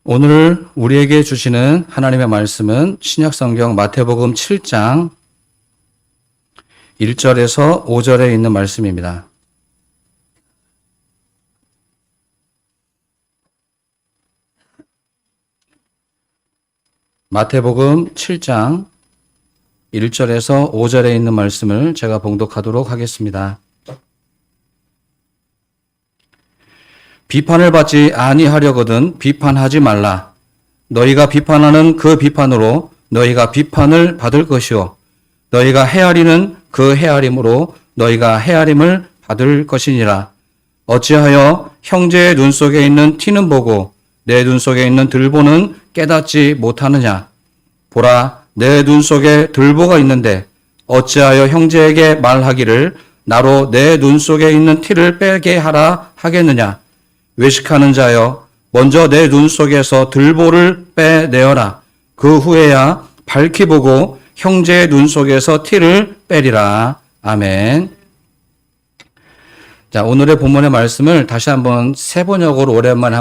오늘 우리에게 주시는 하나님의 말씀은 신약성경 마태복음 7장 1절에서 5절에 있는 말씀입니다. 마태복음 7장 1절에서 5절에 있는 말씀을 제가 봉독하도록 하겠습니다. 비판을 받지 아니하려거든 비판하지 말라. 너희가 비판하는 그 비판으로 너희가 비판을 받을 것이요 너희가 헤아리는 그 헤아림으로 너희가 헤아림을 받을 것이니라. 어찌하여 형제의 눈 속에 있는 티는 보고 내 눈 속에 있는 들보는 깨닫지 못하느냐. 보라, 내 눈 속에 들보가 있는데 어찌하여 형제에게 말하기를 나로 내 눈 속에 있는 티를 빼게 하라 하겠느냐. 외식하는 자여, 먼저 내 눈 속에서 들보를 빼내어라. 그 후에야 밝히 보고 형제의 눈 속에서 티를 빼리라. 아멘. 자, 오늘의 본문의 말씀을 다시 한번 세 번역으로 오랜만에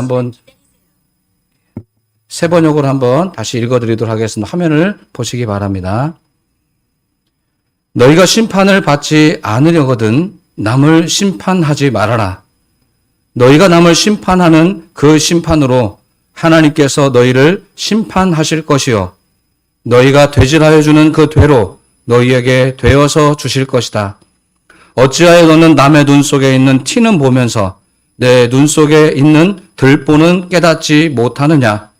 다시 읽어드리도록 하겠습니다. 화면을 보시기 바랍니다. 너희가 심판을 받지 않으려거든 남을 심판하지 말아라. 너희가 남을 심판하는 그 심판으로 하나님께서 너희를 심판하실 것이요 너희가 되질하여 주는 그 되로 너희에게 되어서 주실 것이다. 어찌하여 너는 남의 눈 속에 있는 티는 보면서 내 눈 속에 있는 들보는 깨닫지 못하느냐.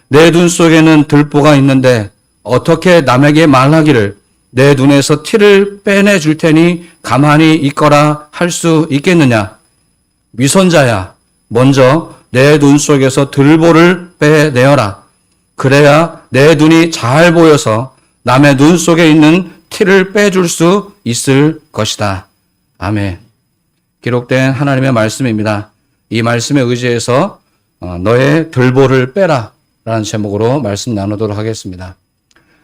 내 눈 속에는 들보가 있는데 어떻게 남에게 말하기를 내 눈에서 티를 빼내줄 테니 가만히 있거라 할 수 있겠느냐. 위선자야, 먼저 내 눈 속에서 들보를 빼내어라. 그래야 내 눈이 잘 보여서 남의 눈 속에 있는 티를 빼줄 수 있을 것이다. 아멘. 기록된 하나님의 말씀입니다. 이 말씀에 의지해서 너의 들보를 빼라 라는 제목으로 말씀 나누도록 하겠습니다.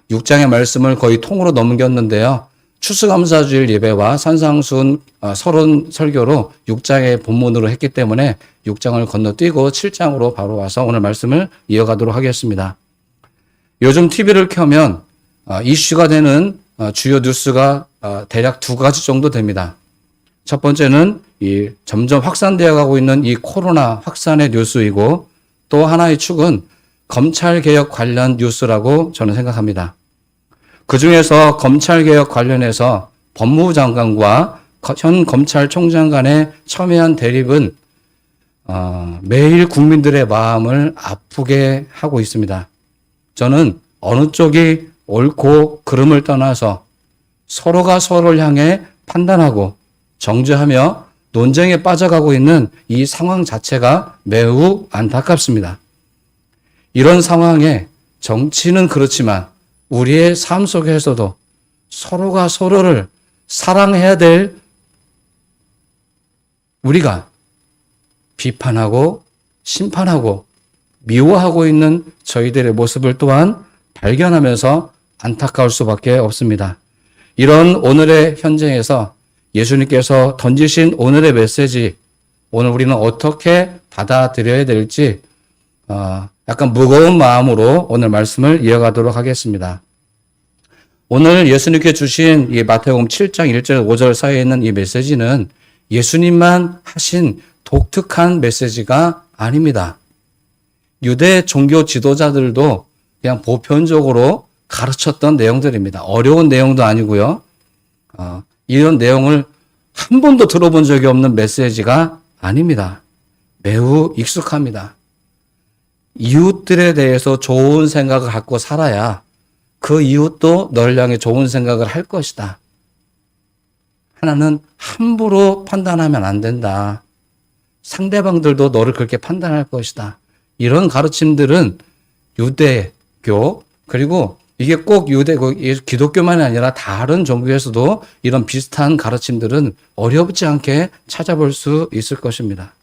6장의 말씀을 거의 통으로 넘겼는데요. 추수감사주일 예배와 산상순 서론 설교로 6장의 본문으로 했기 때문에 6장을 건너뛰고 7장으로 바로 와서 오늘 말씀을 이어가도록 하겠습니다. 요즘 TV를 켜면 이슈가 되는 주요 뉴스가 대략 두 가지 정도 됩니다. 첫 번째는 이 점점 확산되어 가고 있는 이 코로나 확산의 뉴스이고 또 하나의 축은 검찰개혁 관련 뉴스라고 저는 생각합니다. 그 중에서 검찰개혁 관련해서 법무부 장관과 현 검찰총장 간의 첨예한 대립은 매일 국민들의 마음을 아프게 하고 있습니다. 저는 어느 쪽이 옳고 그름을 떠나서 서로가 서로를 향해 판단하고 정죄하며 논쟁에 빠져가고 있는 이 상황 자체가 매우 안타깝습니다. 이런 상황에 정치는 그렇지만 우리의 삶 속에서도 서로가 서로를 사랑해야 될 우리가 비판하고 심판하고 미워하고 있는 저희들의 모습을 또한 발견하면서 안타까울 수밖에 없습니다. 이런 오늘의 현장에서 예수님께서 던지신 오늘의 메시지, 오늘 우리는 어떻게 받아들여야 될지 약간 무거운 마음으로 오늘 말씀을 이어가도록 하겠습니다. 오늘 예수님께 주신 이 마태복음 7장 1절 5절 사이에 있는 이 메시지는 예수님만 하신 독특한 메시지가 아닙니다. 유대 종교 지도자들도 그냥 보편적으로 가르쳤던 내용들입니다. 어려운 내용도 아니고요. 이런 내용을 한 번도 들어본 적이 없는 메시지가 아닙니다. 매우 익숙합니다. 이웃들에 대해서 좋은 생각을 갖고 살아야 그 이웃도 널 향해 좋은 생각을 할 것이다. 하나는 함부로 판단하면 안 된다. 상대방들도 너를 그렇게 판단할 것이다. 이런 가르침들은 유대교, 그리고 이게 꼭 기독교만이 아니라 다른 종교에서도 이런 비슷한 가르침들은 어렵지 않게 찾아볼 수 있을 것입니다.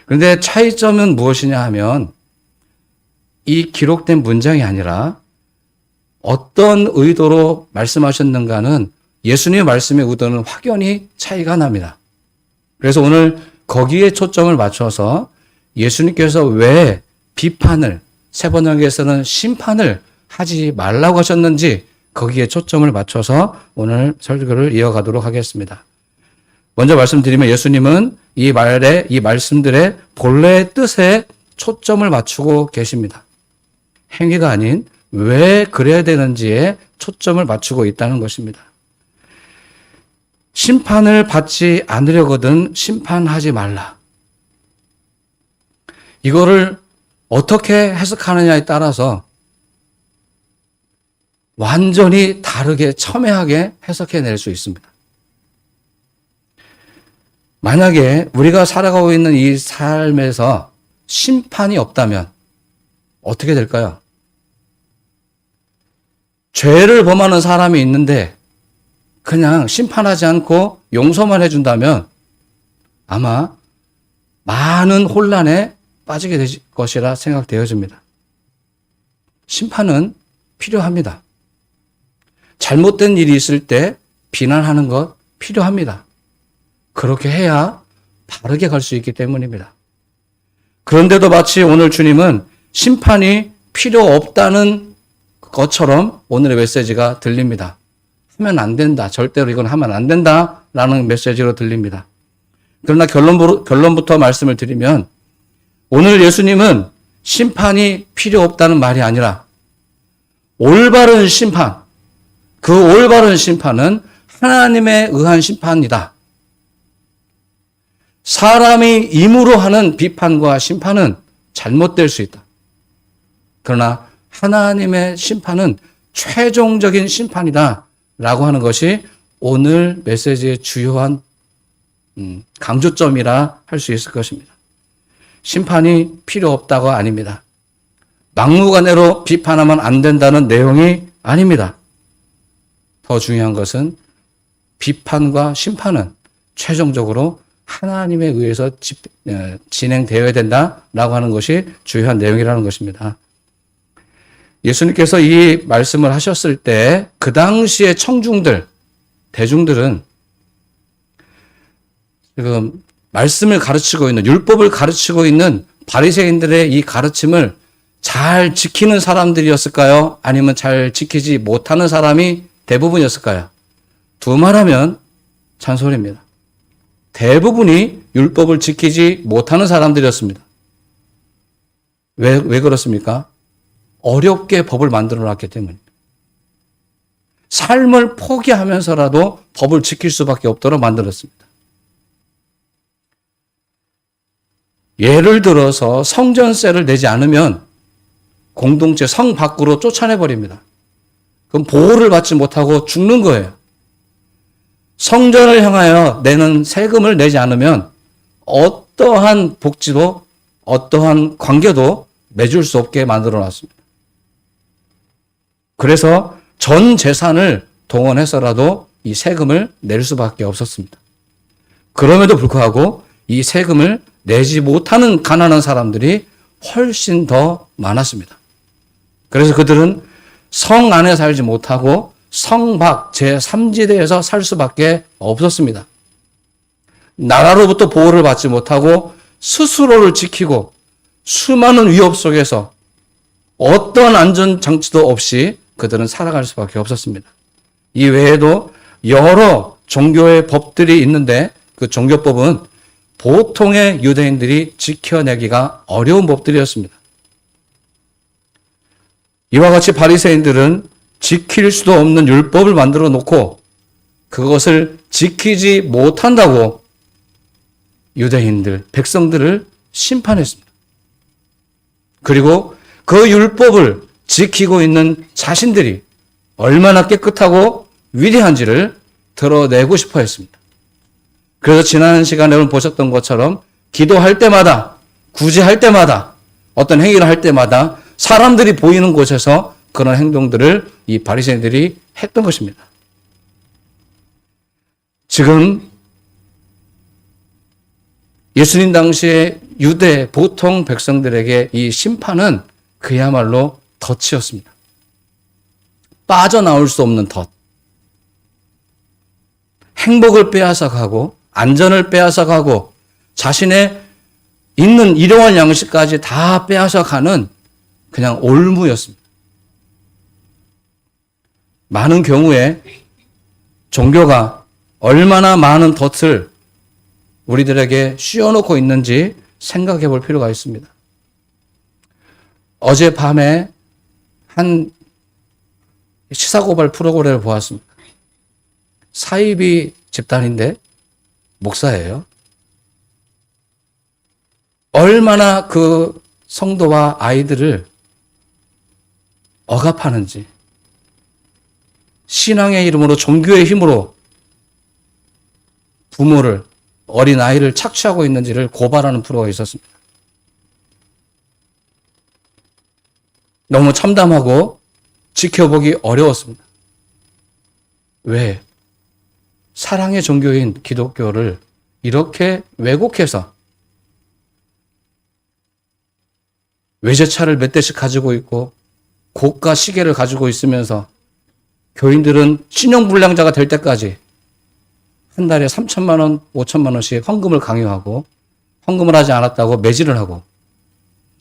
그런데 차이점은 무엇이냐 하면 이 기록된 문장이 아니라 어떤 의도로 말씀하셨는가는 예수님의 말씀의 의도는 확연히 차이가 납니다. 그래서 오늘 거기에 초점을 맞춰서 예수님께서 왜 비판을, 세 번역에서는 심판을 하지 말라고 하셨는지 거기에 초점을 맞춰서 오늘 설교를 이어가도록 하겠습니다. 먼저 말씀드리면 예수님은 이 말씀들의 본래의 뜻에 초점을 맞추고 계십니다. 행위가 아닌 왜 그래야 되는지에 초점을 맞추고 있다는 것입니다. 심판을 받지 않으려거든 심판하지 말라. 이거를 어떻게 해석하느냐에 따라서 완전히 다르게 첨예하게 해석해낼 수 있습니다. 만약에 우리가 살아가고 있는 이 삶에서 심판이 없다면 어떻게 될까요? 죄를 범하는 사람이 있는데 그냥 심판하지 않고 용서만 해준다면 아마 많은 혼란에 빠지게 될 것이라 생각되어집니다. 심판은 필요합니다. 잘못된 일이 있을 때 비난하는 것 필요합니다. 그렇게 해야 바르게 갈 수 있기 때문입니다. 그런데도 마치 오늘 주님은 심판이 필요 없다는 것처럼 오늘의 메시지가 들립니다. 하면 안 된다. 절대로 이건 하면 안 된다. 라는 메시지로 들립니다. 그러나 결론부터 말씀을 드리면 오늘 예수님은 심판이 필요 없다는 말이 아니라 올바른 심판, 그 올바른 심판은 하나님에 의한 심판이다. 사람이 임으로 하는 비판과 심판은 잘못될 수 있다. 그러나 하나님의 심판은 최종적인 심판이다. 라고 하는 것이 오늘 메시지의 주요한 강조점이라 할 수 있을 것입니다. 심판이 필요 없다고 아닙니다. 막무가내로 비판하면 안 된다는 내용이 아닙니다. 더 중요한 것은 비판과 심판은 최종적으로 하나님에 의해서 진행되어야 된다라고 하는 것이 주요한 내용이라는 것입니다. 예수님께서 이 말씀을 하셨을 때 그 당시의 대중들은 지금 말씀을 가르치고 있는, 율법을 가르치고 있는 바리새인들의 이 가르침을 잘 지키는 사람들이었을까요? 아니면 잘 지키지 못하는 사람이 대부분이었을까요? 두 말하면 잔소리입니다. 대부분이 율법을 지키지 못하는 사람들이었습니다. 왜 그렇습니까? 어렵게 법을 만들어 놨기 때문입니다. 삶을 포기하면서라도 법을 지킬 수밖에 없도록 만들었습니다. 예를 들어서 성전세를 내지 않으면 공동체 성 밖으로 쫓아내버립니다. 그럼 보호를 받지 못하고 죽는 거예요. 성전을 향하여 내는 세금을 내지 않으면 어떠한 복지도 어떠한 관계도 맺을 수 없게 만들어 놨습니다. 그래서 전 재산을 동원해서라도 이 세금을 낼 수밖에 없었습니다. 그럼에도 불구하고 이 세금을 내지 못하는 가난한 사람들이 훨씬 더 많았습니다. 그래서 그들은 성 안에 살지 못하고 성 밖 제3지대에서 살 수밖에 없었습니다. 나라로부터 보호를 받지 못하고 스스로를 지키고 수많은 위협 속에서 어떤 안전장치도 없이 그들은 살아갈 수밖에 없었습니다. 이 외에도 여러 종교의 법들이 있는데 그 종교법은 보통의 유대인들이 지켜내기가 어려운 법들이었습니다. 이와 같이 바리새인들은 지킬 수도 없는 율법을 만들어 놓고 그것을 지키지 못한다고 유대인들, 백성들을 심판했습니다. 그리고 그 율법을 지키고 있는 자신들이 얼마나 깨끗하고 위대한지를 드러내고 싶어 했습니다. 그래서 지난 시간에 여러분 보셨던 것처럼 기도할 때마다, 구제할 때마다, 어떤 행위를 할 때마다 사람들이 보이는 곳에서 그런 행동들을 이 바리새인들이 했던 것입니다. 지금 예수님 당시에 유대 보통 백성들에게 이 심판은 그야말로 덫이었습니다. 빠져나올 수 없는 덫. 행복을 빼앗아가고 안전을 빼앗아가고 자신의 있는 일용할 양식까지 다 빼앗아가는 그냥 올무였습니다. 많은 경우에 종교가 얼마나 많은 덫을 우리들에게 씌워놓고 있는지 생각해 볼 필요가 있습니다. 어젯밤에 한 시사고발 프로그램을 보았습니다. 사이비 집단인데 목사예요. 얼마나 그 성도와 아이들을 억압하는지, 신앙의 이름으로 종교의 힘으로 부모를, 어린아이를 착취하고 있는지를 고발하는 프로가 있었습니다. 너무 참담하고 지켜보기 어려웠습니다. 왜? 사랑의 종교인 기독교를 이렇게 왜곡해서 외제차를 몇 대씩 가지고 있고 고가 시계를 가지고 있으면서 교인들은 신용불량자가 될 때까지 한 달에 3천만 원, 5천만 원씩 헌금을 강요하고 헌금을 하지 않았다고 매질을 하고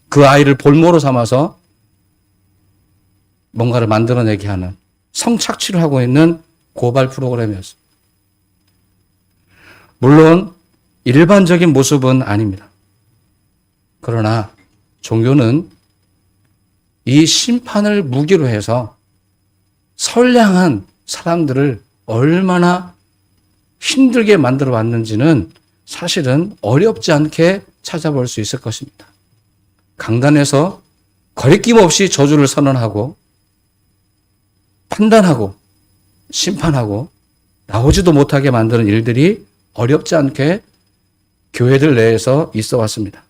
그 아이를 볼모로 삼아서 뭔가를 만들어내게 하는 성착취를 하고 있는 고발 프로그램이었습니다. 물론 일반적인 모습은 아닙니다. 그러나 종교는 이 심판을 무기로 해서 선량한 사람들을 얼마나 힘들게 만들어 왔는지는 사실은 어렵지 않게 찾아볼 수 있을 것입니다. 강단에서 거리낌 없이 저주를 선언하고 판단하고 심판하고 나오지도 못하게 만드는 일들이 어렵지 않게 교회들 내에서 있어 왔습니다.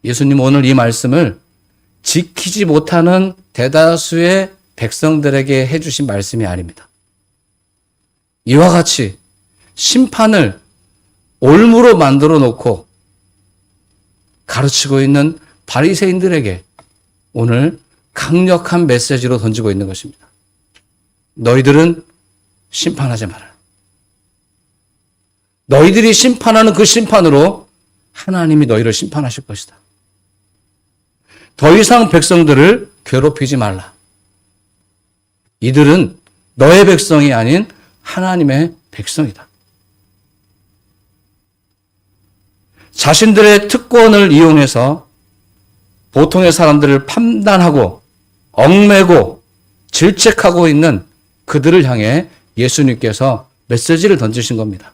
예수님 오늘 이 말씀을 지키지 못하는 대다수의 백성들에게 해주신 말씀이 아닙니다. 이와 같이 심판을 올무로 만들어 놓고 가르치고 있는 바리새인들에게 오늘 강력한 메시지로 던지고 있는 것입니다. 너희들은 심판하지 마라. 너희들이 심판하는 그 심판으로 하나님이 너희를 심판하실 것이다. 더 이상 백성들을 괴롭히지 말라. 이들은 너의 백성이 아닌 하나님의 백성이다. 자신들의 특권을 이용해서 보통의 사람들을 판단하고 얽매고 질책하고 있는 그들을 향해 예수님께서 메시지를 던지신 겁니다.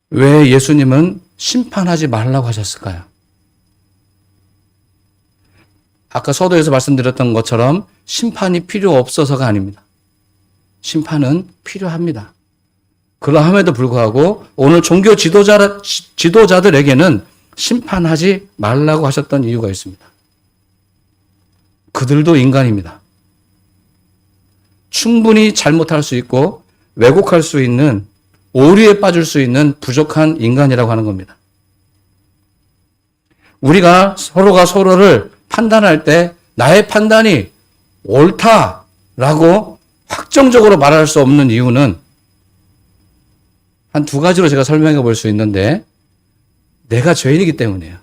왜 예수님은 심판하지 말라고 하셨을까요? 아까 서도에서 말씀드렸던 것처럼 심판이 필요 없어서가 아닙니다. 심판은 필요합니다. 그러함에도 불구하고 오늘 종교 지도자들에게는 심판하지 말라고 하셨던 이유가 있습니다. 그들도 인간입니다. 충분히 잘못할 수 있고 왜곡할 수 있는 오류에 빠질 수 있는 부족한 인간이라고 하는 겁니다. 우리가 서로가 서로를 판단할 때 나의 판단이 옳다라고 확정적으로 말할 수 없는 이유는 한 두 가지로 제가 설명해 볼 수 있는데 내가 죄인이기 때문이에요.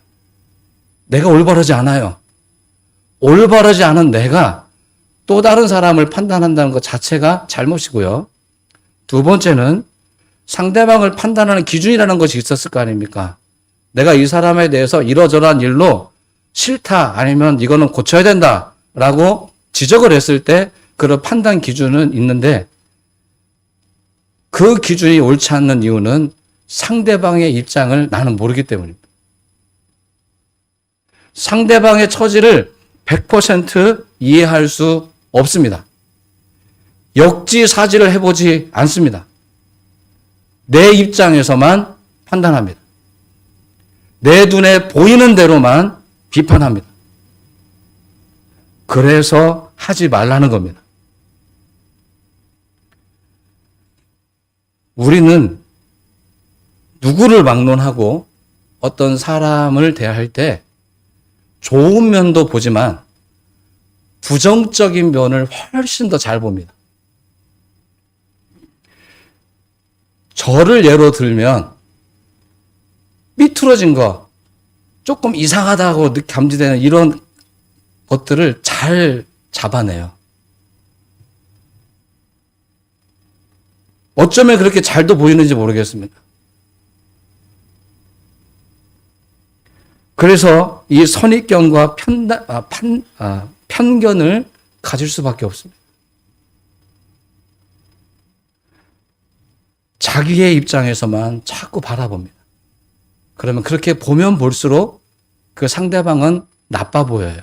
내가 올바르지 않아요. 올바르지 않은 내가 또 다른 사람을 판단한다는 것 자체가 잘못이고요. 두 번째는 상대방을 판단하는 기준이라는 것이 있었을 거 아닙니까? 내가 이 사람에 대해서 이러저러한 일로 싫다 아니면 이거는 고쳐야 된다라고 지적을 했을 때 그런 판단 기준은 있는데 그 기준이 옳지 않는 이유는 상대방의 입장을 나는 모르기 때문입니다. 상대방의 처지를 100% 이해할 수 없습니다. 역지사지를 해보지 않습니다. 내 입장에서만 판단합니다. 내 눈에 보이는 대로만 비판합니다. 그래서 하지 말라는 겁니다. 우리는 누구를 막론하고 어떤 사람을 대할 때 좋은 면도 보지만 부정적인 면을 훨씬 더 잘 봅니다. 저를 예로 들면 삐뚤어진 거, 조금 이상하다고 감지되는 이런 것들을 잘 잡아내요. 어쩌면 그렇게 잘도 보이는지 모르겠습니다. 그래서 이 선입견과 편견을 가질 수밖에 없습니다. 자기의 입장에서만 자꾸 바라봅니다. 그러면 그렇게 보면 볼수록 그 상대방은 나빠 보여요.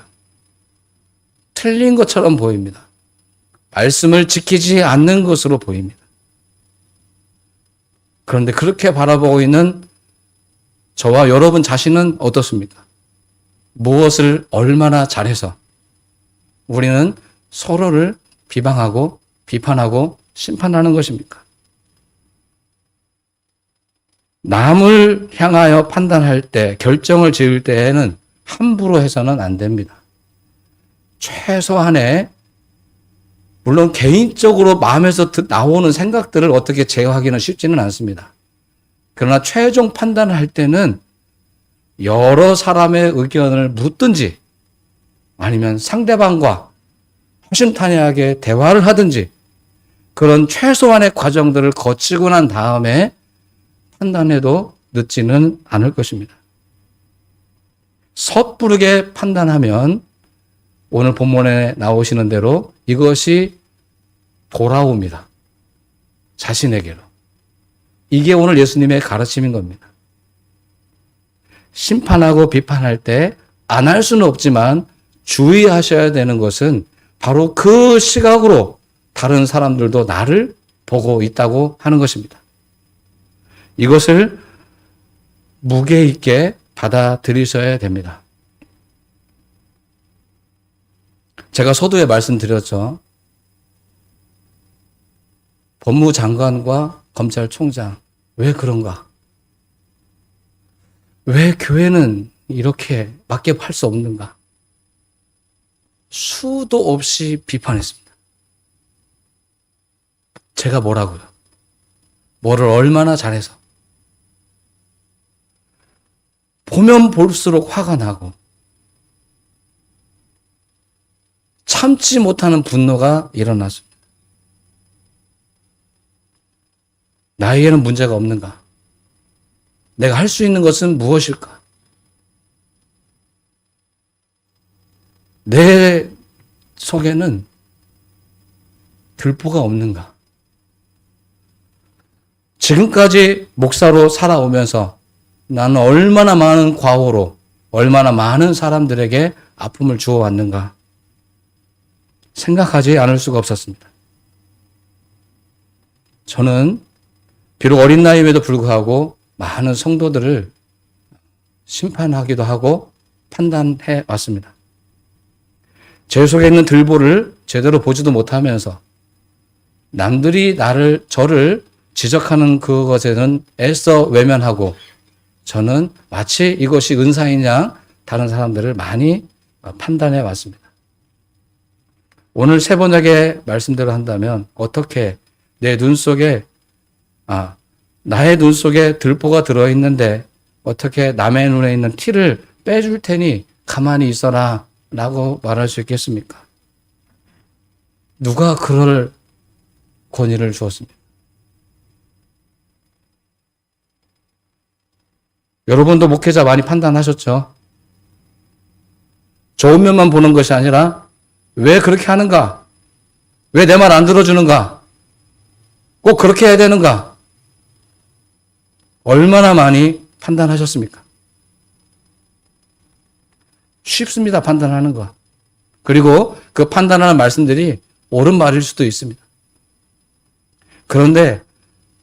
틀린 것처럼 보입니다. 말씀을 지키지 않는 것으로 보입니다. 그런데 그렇게 바라보고 있는 저와 여러분 자신은 어떻습니까? 무엇을 얼마나 잘해서 우리는 서로를 비방하고 비판하고 심판하는 것입니까? 남을 향하여 판단할 때, 결정을 지을 때에는 함부로 해서는 안 됩니다. 최소한의, 물론 개인적으로 마음에서 나오는 생각들을 어떻게 제어하기는 쉽지는 않습니다. 그러나 최종 판단을 할 때는 여러 사람의 의견을 묻든지 아니면 상대방과 허심탄회하게 대화를 하든지 그런 최소한의 과정들을 거치고 난 다음에 판단해도 늦지는 않을 것입니다. 섣부르게 판단하면 오늘 본문에 나오시는 대로 이것이 돌아옵니다. 자신에게로. 이게 오늘 예수님의 가르침인 겁니다. 심판하고 비판할 때 안 할 수는 없지만 주의하셔야 되는 것은 바로 그 시각으로 다른 사람들도 나를 보고 있다고 하는 것입니다. 이것을 무게 있게 받아들이셔야 됩니다. 제가 서두에 말씀드렸죠. 법무장관과 검찰총장, 왜 그런가? 왜 교회는 이렇게 맞게 할 수 없는가? 수도 없이 비판했습니다. 제가 뭐라고요? 뭐를 얼마나 잘해서? 보면 볼수록 화가 나고 참지 못하는 분노가 일어났습니다. 나에게는 문제가 없는가? 내가 할 수 있는 것은 무엇일까? 내 속에는 들보가 없는가? 지금까지 목사로 살아오면서 나는 얼마나 많은 과오로 얼마나 많은 사람들에게 아픔을 주어왔는가? 생각하지 않을 수가 없었습니다. 저는 비록 어린 나이임에도 불구하고 많은 성도들을 심판하기도 하고 판단해 왔습니다. 제 속에 있는 들보를 제대로 보지도 못하면서 남들이 저를 지적하는 그것에는 애써 외면하고 저는 마치 이것이 은사인 양 다른 사람들을 많이 판단해 왔습니다. 오늘 세 번역의 말씀대로 한다면 어떻게 내 눈 속에 나의 눈 속에 들보가 들어있는데 어떻게 남의 눈에 있는 티를 빼줄 테니 가만히 있어라 라고 말할 수 있겠습니까? 누가 그럴 권위를 주었습니까? 여러분도 목회자 많이 판단하셨죠? 좋은 면만 보는 것이 아니라 왜 그렇게 하는가? 왜 내 말 안 들어주는가? 꼭 그렇게 해야 되는가? 얼마나 많이 판단하셨습니까? 쉽습니다. 판단하는 거. 그리고 그 판단하는 말씀들이 옳은 말일 수도 있습니다. 그런데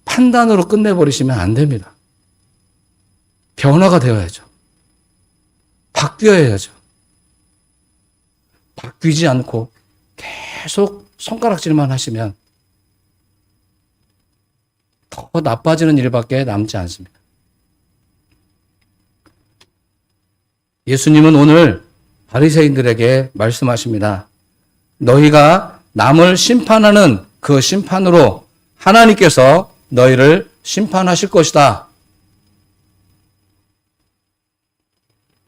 판단으로 끝내버리시면 안 됩니다. 변화가 되어야죠. 바뀌어야죠. 바뀌지 않고 계속 손가락질만 하시면 더 나빠지는 일밖에 남지 않습니다. 예수님은 오늘 바리새인들에게 말씀하십니다. 너희가 남을 심판하는 그 심판으로 하나님께서 너희를 심판하실 것이다.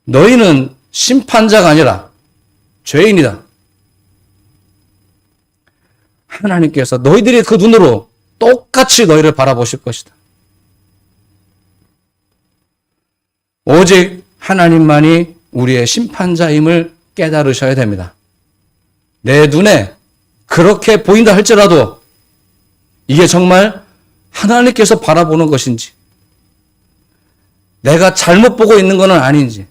너희는 심판자가 아니라 죄인이다. 하나님께서 너희들이 그 눈으로 똑같이 너희를 바라보실 것이다. 오직 하나님만이 우리의 심판자임을 깨달으셔야 됩니다. 내 눈에 그렇게 보인다 할지라도 이게 정말 하나님께서 바라보는 것인지, 내가 잘못 보고 있는 것은 아닌지,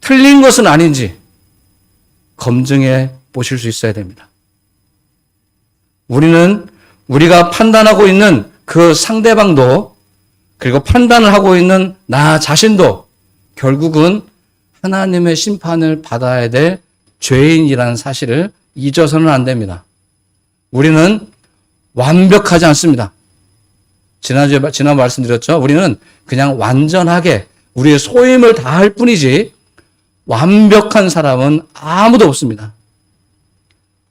틀린 것은 아닌지 검증해 보실 수 있어야 됩니다. 우리는 우리가 판단하고 있는 그 상대방도, 그리고 판단을 하고 있는 나 자신도 결국은 하나님의 심판을 받아야 될 죄인이라는 사실을 잊어서는 안 됩니다. 우리는 완벽하지 않습니다. 지난 말씀드렸죠. 우리는 그냥 완전하게 우리의 소임을 다할 뿐이지 완벽한 사람은 아무도 없습니다.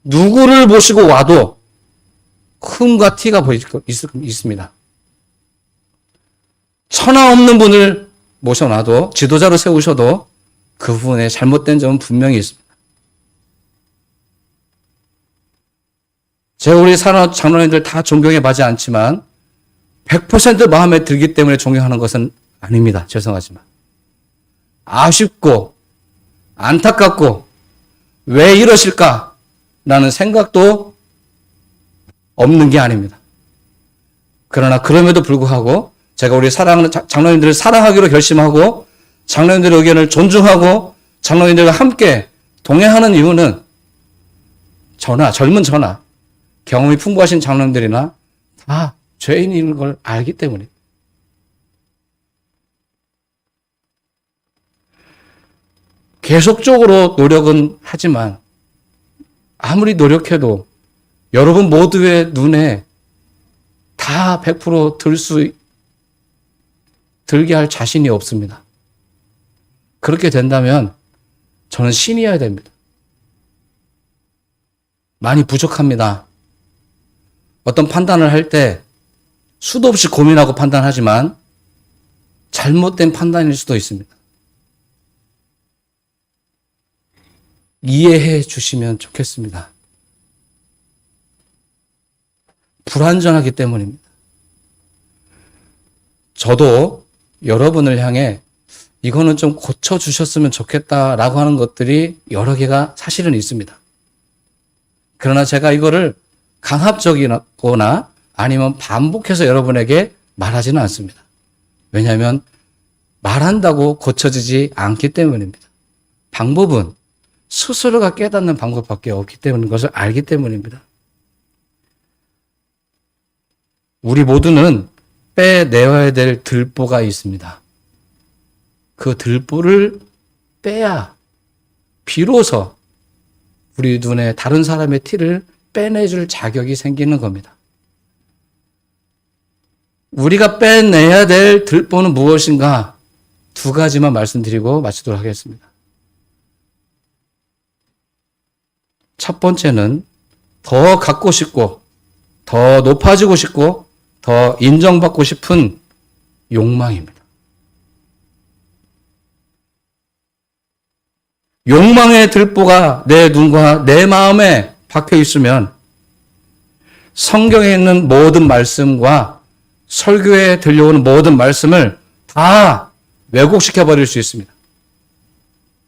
누구를 모시고 와도 흠과 티가 있습니다. 천하 없는 분을 모셔놔도, 지도자로 세우셔도 그 부분에 잘못된 점은 분명히 있습니다. 제가 우리 장로님들 다 존경해 마지 않지만 100% 마음에 들기 때문에 존경하는 것은 아닙니다. 죄송하지만. 아쉽고 안타깝고 왜 이러실까라는 생각도 없는 게 아닙니다. 그러나 그럼에도 불구하고 제가 우리 장로님들을 사랑하기로 결심하고 장로님들의 의견을 존중하고 장로님들과 함께 동행하는 이유는 젊은 저나 경험이 풍부하신 장로님들이나 다 죄인인 걸 알기 때문입니다. 계속적으로 노력은 하지만 아무리 노력해도 여러분 모두의 눈에 다 100% 들게 할 자신이 없습니다. 그렇게 된다면 저는 신이어야 됩니다. 많이 부족합니다. 어떤 판단을 할 때 수도 없이 고민하고 판단하지만 잘못된 판단일 수도 있습니다. 이해해 주시면 좋겠습니다. 불완전하기 때문입니다. 저도 여러분을 향해 이거는 좀 고쳐주셨으면 좋겠다라고 하는 것들이 여러 개가 사실은 있습니다. 그러나 제가 이거를 강압적이거나 아니면 반복해서 여러분에게 말하지는 않습니다. 왜냐하면 말한다고 고쳐지지 않기 때문입니다. 방법은 스스로가 깨닫는 방법밖에 없기 때문인 것을 알기 때문입니다. 우리 모두는 빼내어야 될 들보가 있습니다. 그 들보를 빼야 비로소 우리 눈에 다른 사람의 티를 빼내줄 자격이 생기는 겁니다. 우리가 빼내야 될 들보는 무엇인가? 두 가지만 말씀드리고 마치도록 하겠습니다. 첫 번째는 더 갖고 싶고, 더 높아지고 싶고, 더 인정받고 싶은 욕망입니다. 욕망의 들보가 내 눈과 내 마음에 박혀 있으면 성경에 있는 모든 말씀과 설교에 들려오는 모든 말씀을 다 왜곡시켜 버릴 수 있습니다.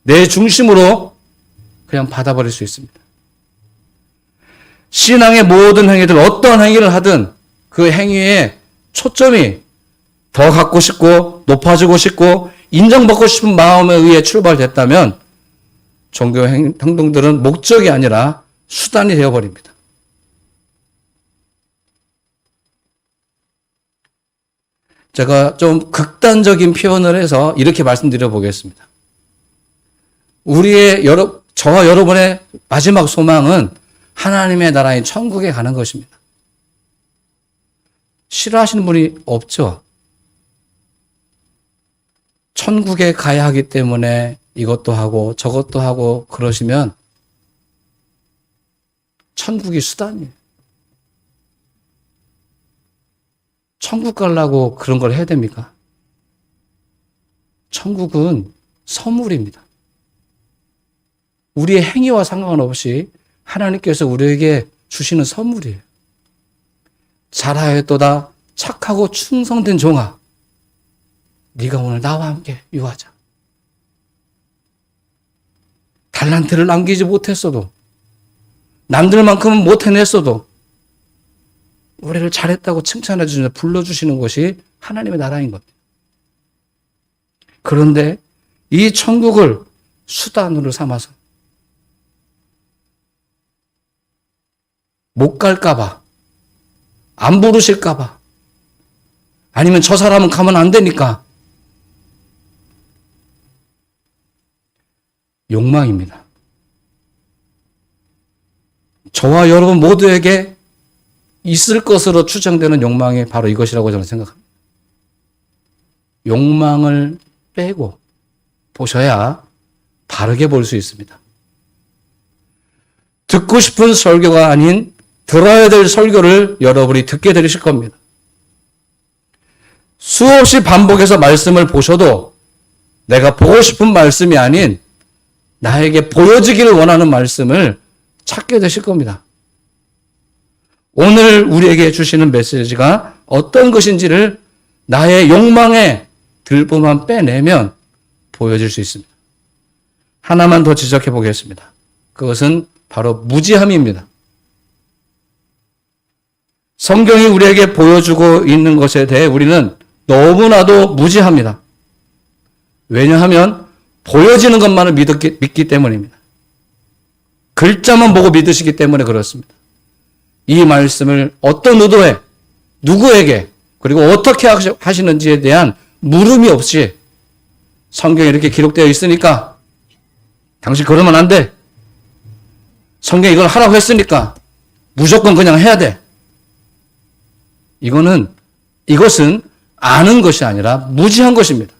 내 중심으로 그냥 받아버릴 수 있습니다. 신앙의 모든 행위들, 어떤 행위를 하든 그 행위에 초점이 더 갖고 싶고 높아지고 싶고 인정받고 싶은 마음에 의해 출발됐다면 종교 행동들은 목적이 아니라 수단이 되어버립니다. 제가 좀 극단적인 표현을 해서 이렇게 말씀드려 보겠습니다. 저와 여러분의 마지막 소망은 하나님의 나라인 천국에 가는 것입니다. 싫어하시는 분이 없죠. 천국에 가야 하기 때문에 이것도 하고 저것도 하고 그러시면 천국이 수단이에요. 천국 가려고 그런 걸 해야 됩니까? 천국은 선물입니다. 우리의 행위와 상관없이 하나님께서 우리에게 주시는 선물이에요. 잘하였도다 착하고 충성된 종아, 네가 오늘 나와 함께 유하자. 달란트를 남기지 못했어도, 남들만큼은 못 해냈어도 우리를 잘했다고 칭찬해 주시며 불러주시는 것이 하나님의 나라인 겁니다. 그런데 이 천국을 수단으로 삼아서 못 갈까봐, 안 부르실까봐, 아니면 저 사람은 가면 안 되니까 욕망입니다. 저와 여러분 모두에게 있을 것으로 추정되는 욕망이 바로 이것이라고 저는 생각합니다. 욕망을 빼고 보셔야 바르게 볼 수 있습니다. 듣고 싶은 설교가 아닌 들어야 될 설교를 여러분이 듣게 되실 겁니다. 수없이 반복해서 말씀을 보셔도 내가 보고 싶은 말씀이 아닌 나에게 보여지기를 원하는 말씀을 찾게 되실 겁니다. 오늘 우리에게 주시는 메시지가 어떤 것인지를 나의 욕망의 들보만 빼내면 보여질 수 있습니다. 하나만 더 지적해 보겠습니다. 그것은 바로 무지함입니다. 성경이 우리에게 보여주고 있는 것에 대해 우리는 너무나도 무지합니다. 왜냐하면 보여지는 것만을 믿기 때문입니다. 글자만 보고 믿으시기 때문에 그렇습니다. 이 말씀을 어떤 의도에, 누구에게, 그리고 어떻게 하시는지에 대한 물음이 없이 성경에 이렇게 기록되어 있으니까 당신 그러면 안 돼. 성경에 이걸 하라고 했으니까 무조건 그냥 해야 돼. 이것은 아는 것이 아니라 무지한 것입니다.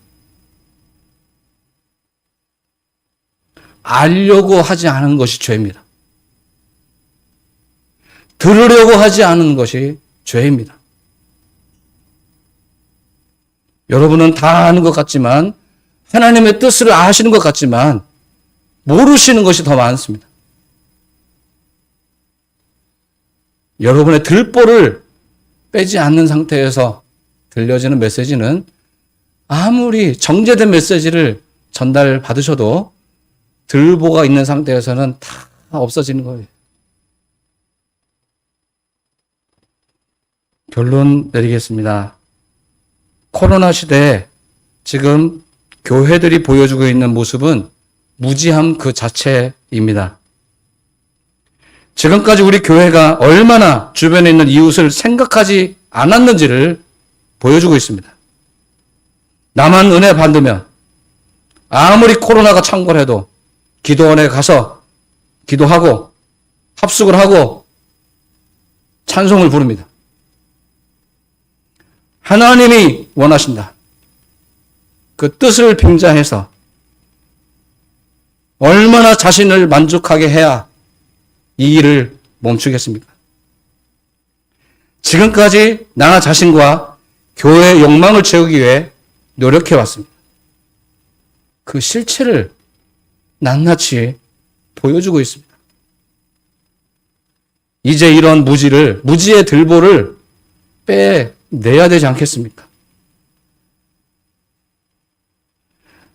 알려고 하지 않은 것이 죄입니다. 들으려고 하지 않은 것이 죄입니다. 여러분은 다 아는 것 같지만, 하나님의 뜻을 아시는 것 같지만 모르시는 것이 더 많습니다. 여러분의 들보를 빼지 않는 상태에서 들려지는 메시지는 아무리 정제된 메시지를 전달받으셔도 들보가 있는 상태에서는 다 없어지는 거예요. 결론 내리겠습니다. 코로나 시대에 지금 교회들이 보여주고 있는 모습은 무지함 그 자체입니다. 지금까지 우리 교회가 얼마나 주변에 있는 이웃을 생각하지 않았는지를 보여주고 있습니다. 나만 은혜 받으면 아무리 코로나가 창궐해도 기도원에 가서 기도하고 합숙을 하고 찬송을 부릅니다. 하나님이 원하신다. 그 뜻을 빙자해서 얼마나 자신을 만족하게 해야 이 일을 멈추겠습니까? 지금까지 나 자신과 교회의 욕망을 채우기 위해 노력해왔습니다. 그 실체를 낱낱이 보여주고 있습니다. 이제 이런 무지의 들보를 빼내야 되지 않겠습니까?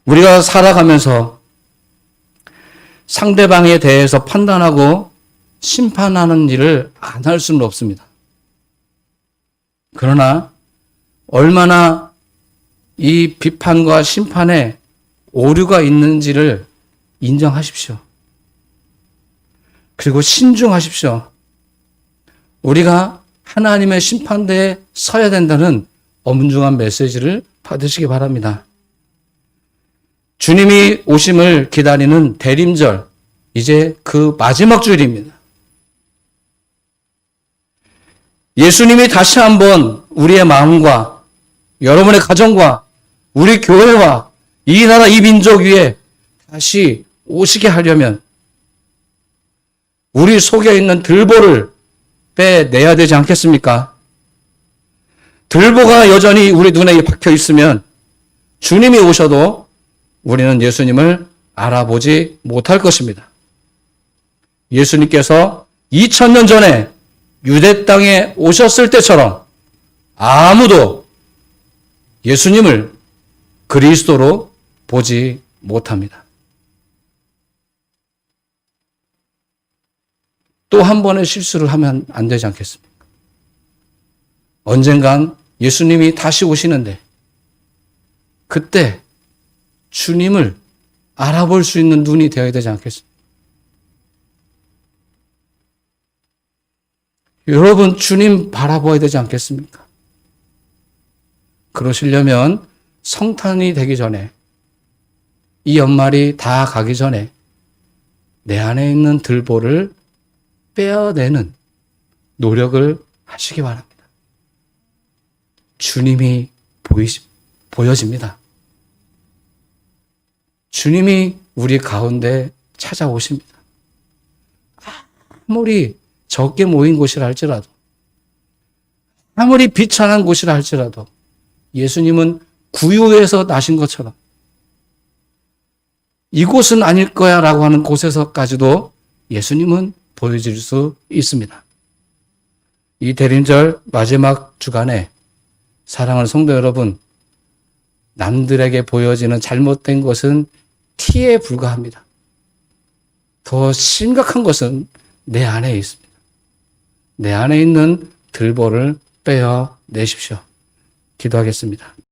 우리가 살아가면서 상대방에 대해서 판단하고 심판하는 일을 안 할 수는 없습니다. 그러나 얼마나 이 비판과 심판에 오류가 있는지를 인정하십시오. 그리고 신중하십시오. 우리가 하나님의 심판대에 서야 된다는 엄중한 메시지를 받으시기 바랍니다. 주님이 오심을 기다리는 대림절, 이제 그 마지막 주일입니다. 예수님이 다시 한번 우리의 마음과 여러분의 가정과 우리 교회와 이 나라 이 민족 위에 다시 오시게 하려면 우리 속에 있는 들보를 빼내야 되지 않겠습니까? 들보가 여전히 우리 눈에 박혀 있으면 주님이 오셔도 우리는 예수님을 알아보지 못할 것입니다. 예수님께서 2000년 전에 유대 땅에 오셨을 때처럼 아무도 예수님을 그리스도로 보지 못합니다. 또 한 번의 실수를 하면 안 되지 않겠습니까? 언젠간 예수님이 다시 오시는데 그때 주님을 알아볼 수 있는 눈이 되어야 되지 않겠습니까? 여러분, 주님 바라봐야 되지 않겠습니까? 그러시려면 성탄이 되기 전에, 이 연말이 다 가기 전에 내 안에 있는 들보를 빼어내는 노력을 하시기 바랍니다. 주님이 보여집니다. 주님이 우리 가운데 찾아오십니다. 아무리 적게 모인 곳이라 할지라도, 아무리 비천한 곳이라 할지라도 예수님은 구유에서 나신 것처럼 이곳은 아닐 거야 라고 하는 곳에서까지도 예수님은 보여질 수 있습니다. 이 대림절 마지막 주간에 사랑하는 성도 여러분, 남들에게 보여지는 잘못된 것은 티에 불과합니다. 더 심각한 것은 내 안에 있습니다. 내 안에 있는 들보를 빼어내십시오. 기도하겠습니다.